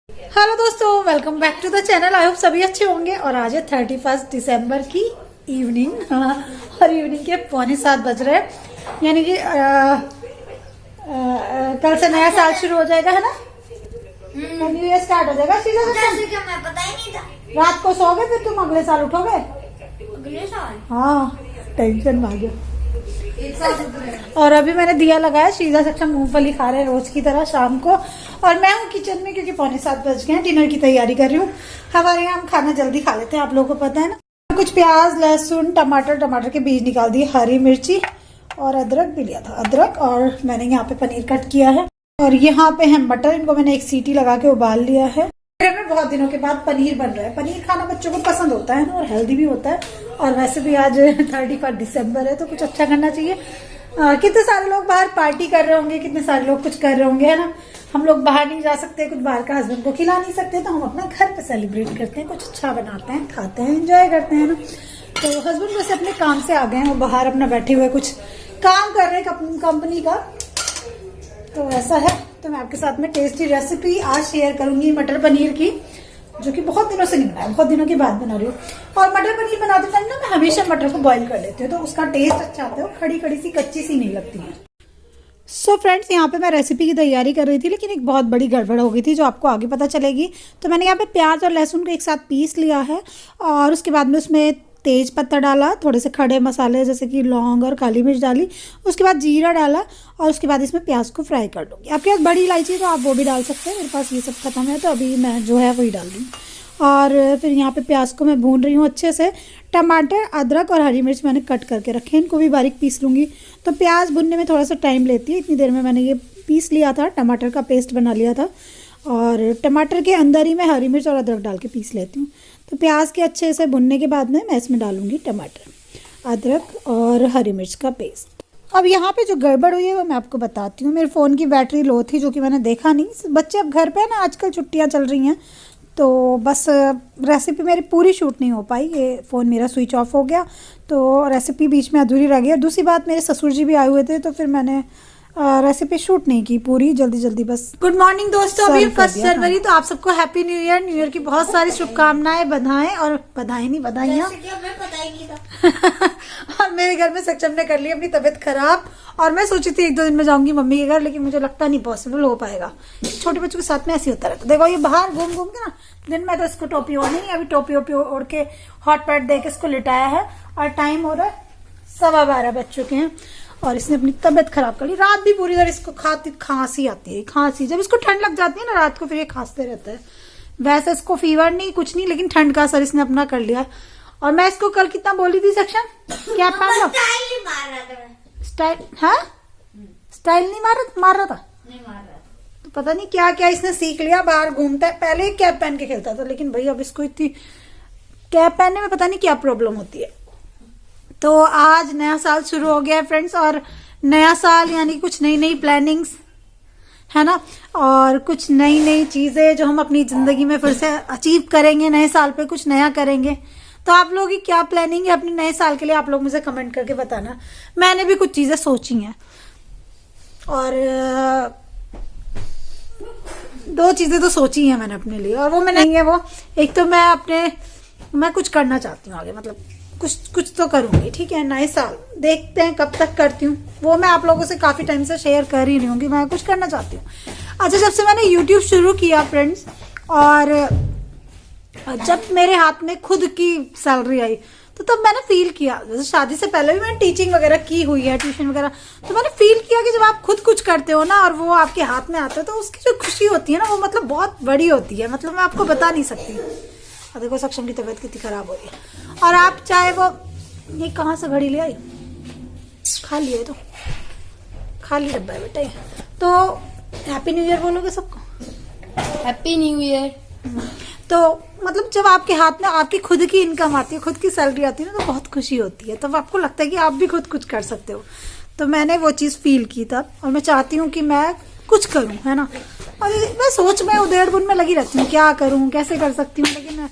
Hello दोस्तों, welcome back to the channel. I hope सभी अच्छे होंगे। और आज है 31 दिसंबर की इवनिंग, और इवनिंग के 6:45 बज रहे हैं, यानी कि कल से नया साल शुरू हो जाएगा, है ना। न्यू ईयर स्टार्ट हो जाएगा। सीधा मैं पता ही नहीं था। रात को सोओगे फिर तुम अगले साल उठोगे। अगले साल? हाँ, टेंशन भाग्य। और अभी मैंने दिया लगाया, सीधा सक्षम मूंगफली खा रहे हैं रोज की तरह शाम को। और मैं हूँ किचन में क्योंकि 6:45 बज गए हैं। डिनर की तैयारी कर रही हूँ। हमारे यहाँ हम खाना जल्दी खा लेते हैं, आप लोगों को पता है ना। कुछ प्याज, लहसुन, टमाटर के बीज निकाल दिए, हरी मिर्ची और अदरक भी लिया था, अदरक। और मैंने यहाँ पे पनीर कट किया है। और यहाँ पे है मटर, इनको मैंने एक सीटी लगा के उबाल लिया है। घर में बहुत दिनों के बाद पनीर बन रहा है। पनीर खाना बच्चों को पसंद होता है ना, और हेल्दी भी होता है। और वैसे भी आज 31 दिसंबर है तो कुछ अच्छा करना चाहिए। कितने सारे लोग बाहर पार्टी कर रहे होंगे, कितने सारे लोग कुछ कर रहे होंगे, है ना। हम लोग बाहर नहीं जा सकते, कुछ बाहर का हस्बैंड को खिला नहीं सकते, तो हम अपना घर पे सेलिब्रेट करते हैं, कुछ अच्छा बनाते हैं, खाते हैं, एंजॉय करते हैं ना। तो हस्बैंड वैसे अपने काम से आ गए हैं, वो बाहर अपना बैठे हुए कुछ काम कर रहे हैं कंपनी का। तो ऐसा है। तो मैं आपके साथ में टेस्टी रेसिपी आज शेयर करूंगी मटर पनीर की, जो कि बहुत दिनों से नहीं बनाया, बहुत दिनों के बाद बना रही हूँ। और मटर पनीर बनाते टाइम ना मैं हमेशा मटर को बॉईल कर लेती हूँ, तो उसका टेस्ट अच्छा आता है, खड़ी खड़ी सी कच्ची सी नहीं लगती है। सो फ्रेंड्स, यहाँ पे मैं रेसिपी की तैयारी कर रही थी, लेकिन एक बहुत बड़ी गड़बड़ हो गई थी जो आपको आगे पता चलेगी। तो मैंने यहाँ पे प्याज और लहसुन को एक साथ पीस लिया है, और उसके बाद में उसमें तेज पत्ता डाला, थोड़े से खड़े मसाले जैसे कि लौंग और काली मिर्च डाली, उसके बाद जीरा डाला, और उसके बाद इसमें प्याज को फ्राई कर लूँगी। आपके पास बड़ी इलायची है तो आप वो भी डाल सकते हैं, मेरे पास ये सब खत्म है तो अभी मैं जो है वही डाल दूँ। और फिर यहाँ पे प्याज को मैं भून रही हूँ अच्छे से। टमाटर, अदरक और हरी मिर्च मैंने कट करके रखे हैं, इनको भी बारीक पीस लूँगी। तो प्याज भुनने में थोड़ा सा टाइम लेती है, इतनी देर में मैंने ये पीस लिया था, टमाटर का पेस्ट बना लिया था। और टमाटर के अंदर ही मैं हरी मिर्च और अदरक डाल के पीस लेती हूँ। तो प्याज के अच्छे से भुनने के बाद में मैं इसमें डालूँगी टमाटर, अदरक और हरी मिर्च का पेस्ट। अब यहाँ पे जो गड़बड़ हुई है वो मैं आपको बताती हूँ। मेरे फ़ोन की बैटरी लो थी, जो कि मैंने देखा नहीं। बच्चे अब घर पे है ना, आजकल छुट्टियाँ चल रही हैं, तो बस रेसिपी मेरी पूरी शूट नहीं हो पाई। ये फ़ोन मेरा स्विच ऑफ हो गया, तो रेसिपी बीच में अधूरी रह गई। और दूसरी बात, मेरे ससुर जी भी आए हुए थे, तो फिर मैंने रेसिपी शूट नहीं की पूरी, जल्दी जल्दी बस। गुड मॉर्निंग दोस्तों, अभी 1 जनवरी, तो आप सबको happy new year. New year की बहुत सारी शुभकामनाएं, बधाएं, और बधाई नहीं बधाइयाँ। पता ही नहीं था। और मेरे घर में सक्षम ने कर ली अपनी तबीयत खराब, और मैं सोची थी 1-2 दिन में जाऊंगी मम्मी के घर, लेकिन मुझे लगता नहीं पॉसिबल हो पाएगा। छोटे बच्चों के साथ में ऐसे होता रहता। देखो ये बाहर घूम घूम के ना, दिन में तो इसको टोपी ओढ़नी नहीं, अभी टोपी ओपी ओढ़ के हॉट पैड दे के इसको लिटाया है। और टाइम हो रहा है 12:15 बज चुके हैं, और इसने अपनी तबीयत खराब कर ली। रात भी पूरी तरह इसको खांसी आती है। खांसी जब इसको ठंड लग जाती है ना रात को, फिर ये खांसते रहता है। वैसे इसको फीवर नहीं, कुछ नहीं, लेकिन ठंड का असर इसने अपना कर लिया। और मैं इसको कल कितना बोली थी सक्षम, क्या पहन लो, स्टाइल मार रहा था। स्टाइल, हाँ स्टाइल नहीं मार रहा था। नहीं मार रहा। तो पता नहीं क्या क्या इसने सीख लिया, बाहर घूमता है। पहले कैप पहन के खेलता था, लेकिन भाई अब इसको इतनी कैप पहनने में पता नहीं क्या प्रॉब्लम होती है। तो आज नया साल शुरू हो गया है फ्रेंड्स, और नया साल यानी कुछ नई नई प्लानिंग्स, है ना, और कुछ नई नई चीजें जो हम अपनी जिंदगी में फिर से अचीव करेंगे। नए साल पे कुछ नया करेंगे। तो आप लोगों की क्या प्लानिंग है अपने नए साल के लिए, आप लोग मुझे कमेंट करके बताना। मैंने भी कुछ चीजें सोची हैं, और 2 चीजें तो सोची हैं मैंने अपने लिए, और वो मैं नहीं है वो। एक तो मैं कुछ करना चाहती हूँ आगे, मतलब कुछ तो करूंगी, ठीक है। नए साल देखते हैं कब तक करती हूँ, वो मैं आप लोगों से काफी टाइम से शेयर कर ही नहीं हूँ कि मैं कुछ करना चाहती हूँ। अच्छा, जब से मैंने YouTube शुरू किया फ्रेंड्स, और जब मेरे हाथ में खुद की सैलरी आई, तो तब मैंने फील किया, जैसे शादी से पहले भी मैंने टीचिंग वगैरह की हुई है, ट्यूशन वगैरह, तो मैंने फील किया कि जब आप खुद कुछ करते हो ना, और वो आपके हाथ में आता है, तो उसकी जो खुशी होती है ना, वो मतलब बहुत बड़ी होती है। मतलब मैं आपको बता नहीं सकती। और देखो सक्षम की तबीयत कितनी खराब हो रही है। और आप चाहे वो, ये कहाँ से घड़ी ले आई, खाली है, तो खाली डब्बा है बेटा ये। तो हैप्पी न्यू ईयर बोलोगे सबको, हैप्पी न्यू ईयर। तो मतलब जब आपके हाथ में आपकी खुद की इनकम आती है, खुद की सैलरी आती है ना, तो बहुत खुशी होती है। तब आपको लगता है कि आप भी खुद कुछ कर सकते हो। तो मैंने वो चीज़ फील की तब, और मैं चाहती हूँ कि मैं कुछ करूँ, है ना। और मैं सोच में उधेड़-बुन में लगी रहती हूँ, क्या करूँ, कैसे कर सकती हूँ। लेकिन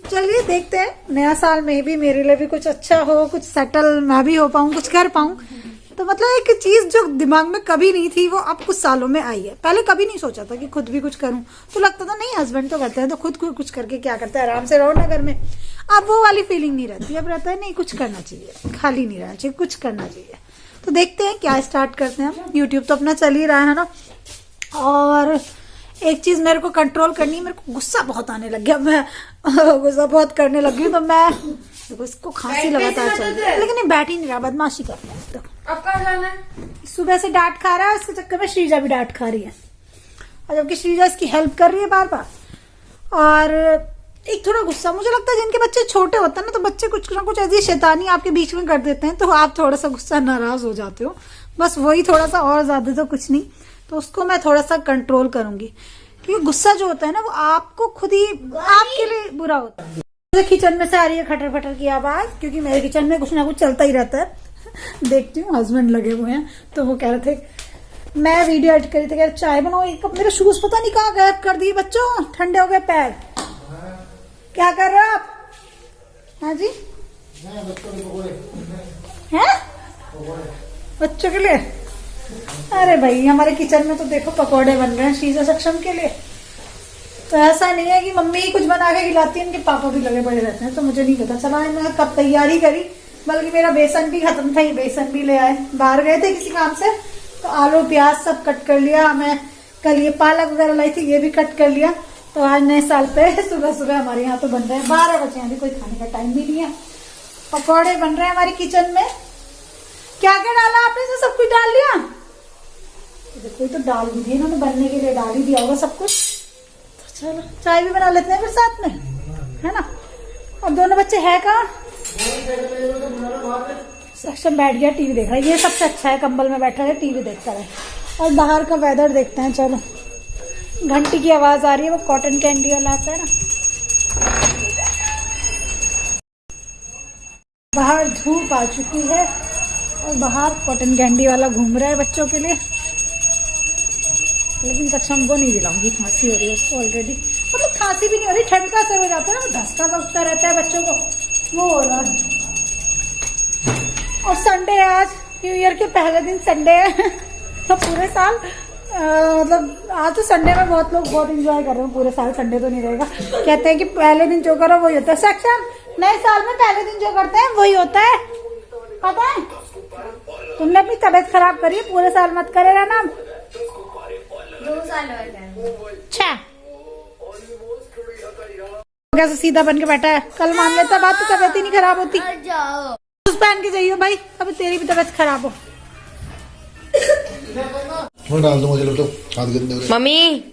चलिए देखते हैं, नया साल में भी मेरे लिए भी कुछ अच्छा हो, कुछ सेटल मैं भी हो पाऊँ, कुछ कर पाऊँ। तो मतलब एक चीज जो दिमाग में कभी नहीं थी वो अब कुछ सालों में आई है। पहले कभी नहीं सोचा था कि खुद भी कुछ करूं, तो लगता था नहीं हस्बैंड तो करते हैं तो खुद कुछ करके क्या करते हैं, आराम से रहो ना घर में। अब वो वाली फीलिंग नहीं रहती, अब रहता है नहीं कुछ करना चाहिए, खाली नहीं रहना चाहिए, कुछ करना चाहिए। तो देखते हैं क्या स्टार्ट करते हैं। यूट्यूब तो अपना चल ही रहा है ना। और एक चीज मेरे को कंट्रोल करनी है, मेरे को गुस्सा बहुत आने लग गया, मैं गुस्सा बहुत करने लगी हूँ। तो मैं इसको खांसी लगातार चल रही है, लेकिन ये बैठ ही नहीं रहा, बदमाशी कर रहा है। अब कहाँ जाना है? सुबह से डांट खा रहा है, उसके चक्कर में श्रीजा भी डांट खा रही है, और जबकि श्रीजा इसकी हेल्प कर रही है बार बार। और एक थोड़ा गुस्सा, मुझे लगता है जिनके बच्चे छोटे होते हैं ना, तो बच्चे कुछ ना कुछ ऐसी शैतानी आपके बीच में कर देते हैं, तो आप थोड़ा सा गुस्सा नाराज हो जाते हो, बस वही थोड़ा सा, और ज्यादा तो कुछ नहीं। तो उसको मैं थोड़ा सा कंट्रोल करूंगी, क्योंकि गुस्सा जो होता है ना वो आपको खुद ही आपके लिए बुरा होता है। किचन में से आ रही है खटर खटर की आवाज, क्योंकि मेरे किचन में कुछ ना कुछ चलता ही रहता है। देखती हूँ हस्बैंड लगे हुए हैं, तो वो कह रहे थे, मैं वीडियो एडिट करी थी, कह रहे चाय बनाओ। एक कप मेरे शूज पता नहीं कहाँ गायब कर दिए बच्चों, ठंडे हो गए पैर। क्या कर रहे हो आप? हाँ जी, हैं बच्चों के लिए? अरे भाई हमारे किचन में तो देखो पकौड़े बन रहे हैं शीजा सक्षम के लिए। तो ऐसा नहीं है कि मम्मी ही कुछ बना के खिलाती है, इनके पापा भी लगे पड़े रहते हैं, तो मुझे नहीं पता चला इन्होंने कब तैयारी करी। बल्कि मेरा बेसन भी खत्म था, ये बेसन भी ले आए, बाहर गए थे किसी काम से, तो आलू प्याज सब कट कर लिया। मैं कल ये पालक वगैरह लाई थी, ये भी कट कर लिया। तो आज नए साल पे सुबह सुबह हमारे यहाँ तो बन रहे हैं, 12 बजे, अभी कोई खाने का टाइम भी नहीं है। पकौड़े बन रहे हैं हमारी किचन में। क्या क्या डाला आपने? तो सब कुछ डाल लिया? कोई तो डाल भी दिया इन्होंने, बनने के लिए डाल ही दिया होगा सब कुछ। तो चलो चाय भी बना लेते हैं फिर साथ में, है ना। और दोनों बच्चे है कहाँ? सक्षम बैठ गया टीवी देख रहा है, ये सबसे अच्छा है, कंबल में बैठा है टीवी देखता है। और बाहर का वेदर देखते हैं। चलो घंटी की आवाज आ रही है, वो कॉटन कैंडी वाला आता है ना। बाहर धूप आ चुकी है और बाहर कॉटन कैंडी वाला घूम रहा है बच्चों के लिए। लेकिन सक्षम को नहीं दिलाऊंगी, खांसी हो रही है उसको ऑलरेडी। मतलब खांसी भी नहीं हो रही, ठंड का असर हो जाता है ना, धसका लगता रहता है बच्चों को, वो हो रहा है। और संडे है आज, न्यू ईयर के पहले दिन संडे है। तो पूरे साल मतलब आज तो संडे में बहुत लोग बहुत एंजॉय कर रहे हैं, पूरे साल संडे तो नहीं रहेगा। कहते हैं कि पहले दिन जो करो वही होता है। सक्षम नए साल में पहले दिन जो करते हैं वही होता है, पता है? तुमने अपनी तबीयत खराब करी, पूरे साल मत करे रहना। 2 साल हो गए। अच्छा कैसे सीधा बन के बैठा है, कल मान लेता बात तो तबीयत ही नहीं खराब होती। जाओ उस पहन के जाइयो भाई, अभी तेरी भी तबीयत खराब हो। डाल दो मुझे, तो हाथ गंदे हो रहे। मम्मी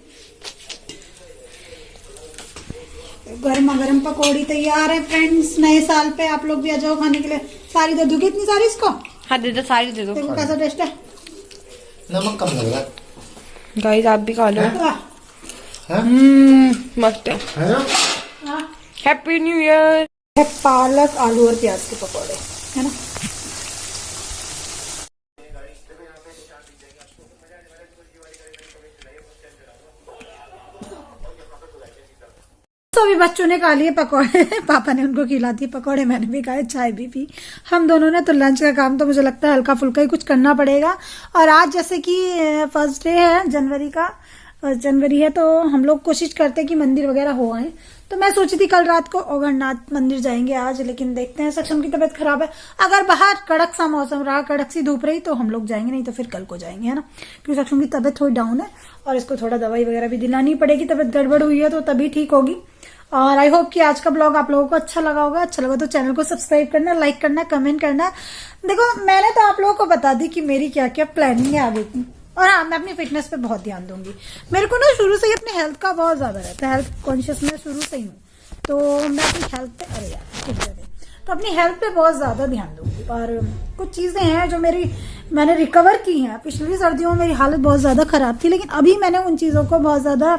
गर्मा गर्म पकौड़ी तैयार है फ्रेंड्स, नए साल पे आप लोग भी आ जाओ खाने के लिए। सारी दे दूंगी इतनी सारी इसको? हाँ दे दो, सारी दे दो। देखो कैसा टेस्ट है। नमक कम लग रहा है। गाइस आप भी खा लो। हाँ? मस्त है। है ना? Happy new year. पालक आलू और प्याज के पकौड़े, है ना। सभी बच्चों ने खा लिए पकौड़े, पापा ने उनको खिला दिए पकौड़े, मैंने भी खाए, चाय भी पी हम दोनों ने। तो लंच का काम तो मुझे लगता है हल्का फुल्का ही कुछ करना पड़ेगा। और आज जैसे कि फर्स्ट डे है जनवरी का, 1 जनवरी है, तो हम लोग कोशिश करते हैं कि मंदिर वगैरह हो आए। तो मैं सोची थी कल रात को ओगरनाथ मंदिर जाएंगे आज, लेकिन देखते हैं, सक्षम की तबीयत खराब है। अगर बाहर कड़क सा मौसम रहा, कड़क सी धूप रही, तो हम लोग जाएंगे, नहीं तो फिर कल को जाएंगे, है ना। क्योंकि सक्षम की तबीयत थोड़ी डाउन है और इसको थोड़ा दवाई वगैरह भी दिलानी पड़ेगी, तबीयत गड़बड़ हुई है तो तभी ठीक होगी। और आई होप कि आज का ब्लॉग आप लोगों को अच्छा लगा होगा। अच्छा लगा तो चैनल को सब्सक्राइब करना, लाइक करना, कमेंट करना। देखो मैंने तो आप लोगों को बता दी कि मेरी क्या क्या प्लानिंग है आगे की। और हाँ, मैं अपनी फिटनेस पे बहुत ध्यान दूंगी। मेरे को ना शुरू से ही अपने हेल्थ का बहुत ज्यादा रहता है, हेल्थ कॉन्शियस मैं शुरू से ही हूँ, तो मैं अपनी हेल्थ पे, अरे यार तो अपनी हेल्थ पे बहुत ज्यादा ध्यान दूंगी। और कुछ चीजें हैं जो मैंने रिकवर की हैं। पिछली सर्दियों में मेरी हालत बहुत ज्यादा खराब थी, लेकिन अभी मैंने उन चीजों को बहुत ज्यादा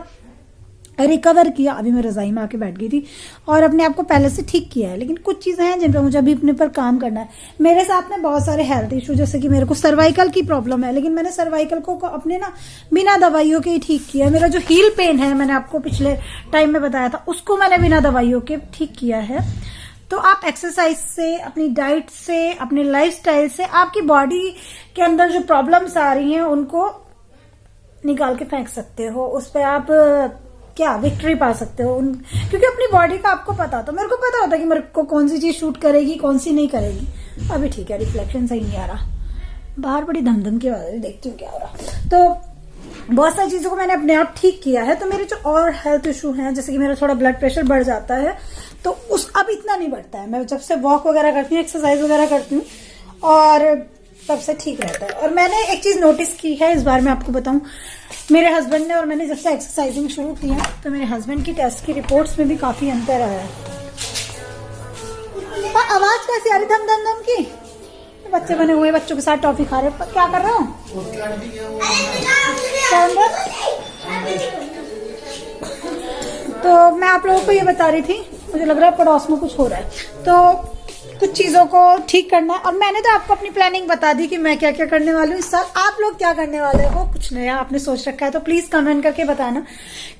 रिकवर किया। अभी मैं रजाई में आके बैठ गई थी और अपने आप को पहले से ठीक किया है। लेकिन कुछ चीजें हैं जिन पर मुझे अभी अपने पर काम करना है। मेरे साथ में बहुत सारे हेल्थ इशू, जैसे कि मेरे को सर्वाइकल की प्रॉब्लम है, लेकिन मैंने सर्वाइकल को अपने ना बिना दवाइयों के ही ठीक किया है। मेरा जो हील पेन है, मैंने आपको पिछले टाइम में बताया था, उसको मैंने बिना दवाइयों के ठीक किया है। तो आप एक्सरसाइज से, अपनी डाइट से, अपने लाइफस्टाइल से आपकी बॉडी के अंदर जो प्रॉब्लम्स आ रही हैं उनको निकाल के फेंक सकते हो। उस पर आप क्या विक्ट्री पा सकते हो क्योंकि अपनी बॉडी का आपको पता होता। मेरे को पता होता कि मेरे को कौन सी चीज शूट करेगी, कौन सी नहीं करेगी। अभी ठीक है, रिफ्लेक्शन सही नहीं आ रहा, बाहर बड़ी धमधम की आवाज है, देखती हूँ क्या हो रहा। तो बहुत सारी चीजों को मैंने अपने आप ठीक किया है। तो मेरे जो और हेल्थ इशू हैं, जैसे कि मेरा थोड़ा ब्लड प्रेशर बढ़ जाता है, तो अब इतना नहीं बढ़ता है। मैं जब से वॉक वगैरह करती हूँ, एक्सरसाइज वगैरह करती हूँ, और तब से ठीक रहता है। और मैंने एक चीज नोटिस की है, इस बार मैं आपको बताऊं, मेरे हस्बैंड ने और मैंने जब से एक्सरसाइजिंग शुरू की है, तो मेरे हस्बैंड की टेस्ट की रिपोर्ट्स में भी काफी अंतर आया है। आवाज कैसी आ रही धम धम धम की? बच्चे बने हुए, बच्चों के साथ टॉफी खा रहे, क्या कर रहा हूँ? तो मैं आप लोगों को ये बता रही थी, मुझे लग रहा है पड़ोस में कुछ हो रहा है, तो कुछ चीजों को ठीक करना है। और मैंने तो आपको अपनी प्लानिंग बता दी कि मैं क्या क्या करने वाली हूँ इस साल। आप लोग क्या करने वाले हो? कुछ नया आपने सोच रखा है तो प्लीज कमेंट करके बताना,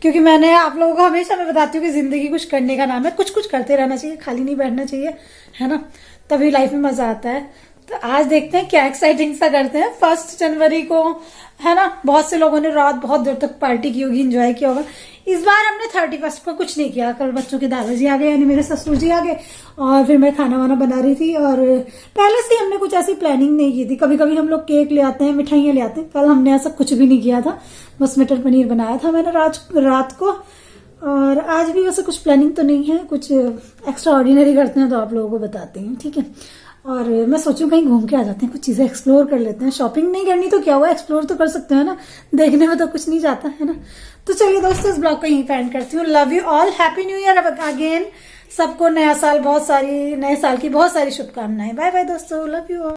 क्योंकि मैंने आप लोगों को हमेशा मैं बताती हूँ कि जिंदगी कुछ करने का नाम है, कुछ कुछ करते रहना चाहिए, खाली नहीं बैठना चाहिए, है ना, तभी लाइफ में मजा आता है। तो आज देखते हैं क्या एक्साइटिंग सा करते हैं। 1 जनवरी को, है ना, बहुत से लोगों ने रात बहुत देर तक पार्टी की होगी, एंजॉय किया होगा। इस बार हमने 31 को कुछ नहीं किया। कल बच्चों के दादाजी आ गए, यानी मेरे ससुर जी आ गए, और फिर मैं खाना वाना बना रही थी। और पहले से हमने कुछ ऐसी प्लानिंग नहीं की थी। कभी कभी हम लोग केक ले आते हैं, मिठाइयां ले आते हैं। कल हमने ऐसा कुछ भी नहीं किया था, बस मटर पनीर बनाया था मैंने रात को। और आज भी वैसे कुछ प्लानिंग तो नहीं है, कुछ एक्स्ट्रा ऑर्डिनरी करते हैं तो आप लोगों को बताते हैं, ठीक है। और मैं सोचूं कहीं घूम के आ जाते हैं, कुछ चीजें एक्सप्लोर कर लेते हैं। शॉपिंग नहीं करनी तो क्या हुआ, एक्सप्लोर तो कर सकते हैं ना, देखने में तो कुछ नहीं जाता है ना। तो चलिए दोस्तों, इस ब्लॉग को यहीं पे एंड करती हूँ। Love you all, happy new year again. सबको नया साल, नए साल की बहुत सारी शुभकामनाएं। बाय बाय दोस्तों, लव यू ऑल।